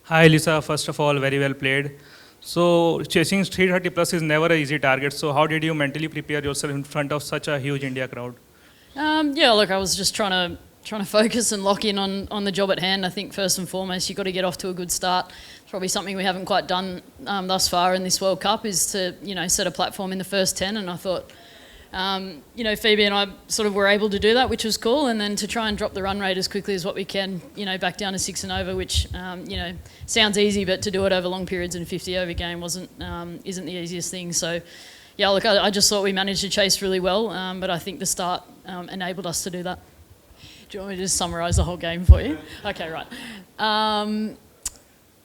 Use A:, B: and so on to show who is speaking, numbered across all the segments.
A: Hi, Lisa. First of all, very well played. So, chasing 330 plus is never an easy target. So, how did you mentally prepare yourself in front of such a huge India crowd?
B: Yeah, look, I was just trying to focus and lock in on the job at hand. I think first and foremost, you've got to get off to a good start. It's probably something we haven't quite done thus far in this World Cup is to set a platform in the first 10. And I thought, Phoebe and I sort of were able to do that, which was cool. And then to try and drop the run rate as quickly as what we can, back down to 6 and over, which sounds easy, but to do it over long periods in a 50 over game isn't the easiest thing. So. Yeah, look, I just thought we managed to chase really well, but I think the start enabled us to do that. Do you want me to just summarise the whole game for you? Okay, right.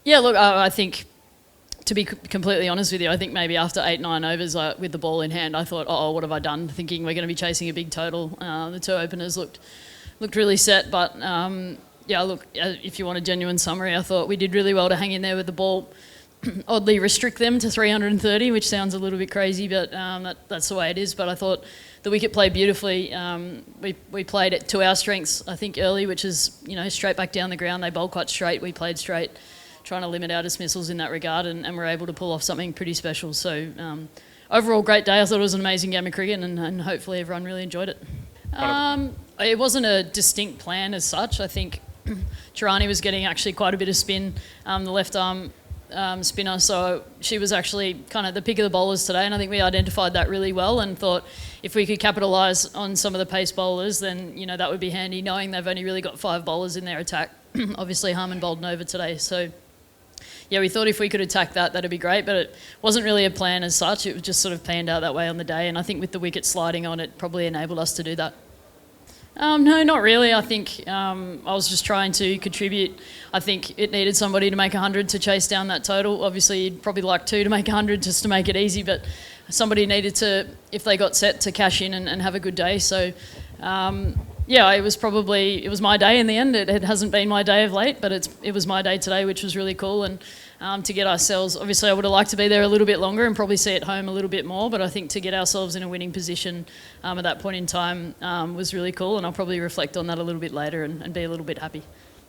B: Look, I think, to be completely honest with you, I think maybe after 8-9 overs with the ball in hand, I thought, what have I done? Thinking we're going to be chasing a big total. The two openers looked really set, but if you want a genuine summary, I thought we did really well to hang in there with the ball. Oddly restrict them to 330, which sounds a little bit crazy, but that's the way it is. But I thought the wicket played beautifully. We played it to our strengths, I think, early, which is straight back down the ground. They bowled quite straight. We played straight, trying to limit our dismissals in that regard, and we're able to pull off something pretty special. So overall, great day. I thought it was an amazing game of cricket, and hopefully everyone really enjoyed it. It wasn't a distinct plan as such. I think Chirani was getting actually quite a bit of spin, the left arm spinner, so she was actually kind of the pick of the bowlers today, and I think we identified that really well and thought if we could capitalise on some of the pace bowlers, then that would be handy, knowing they've only really got 5 bowlers in their attack. Obviously Harman bowled Nova today, so yeah, we thought if we could attack that'd be great, but it wasn't really a plan as such. It was just sort of panned out that way on the day, and I think with the wicket sliding on, it probably enabled us to do that. No, not really. I think I was just trying to contribute. I think it needed somebody to make 100 to chase down that total. Obviously, you'd probably like 2 to make 100 just to make it easy, but somebody needed to, if they got set, to cash in and have a good day. So, it was my day in the end. It hasn't been my day of late, but it was my day today, which was really cool. And to get ourselves, obviously I would have liked to be there a little bit longer and probably see it home a little bit more, but I think to get ourselves in a winning position at that point in time was really cool, and I'll probably reflect on that a little bit later and be a little bit happy.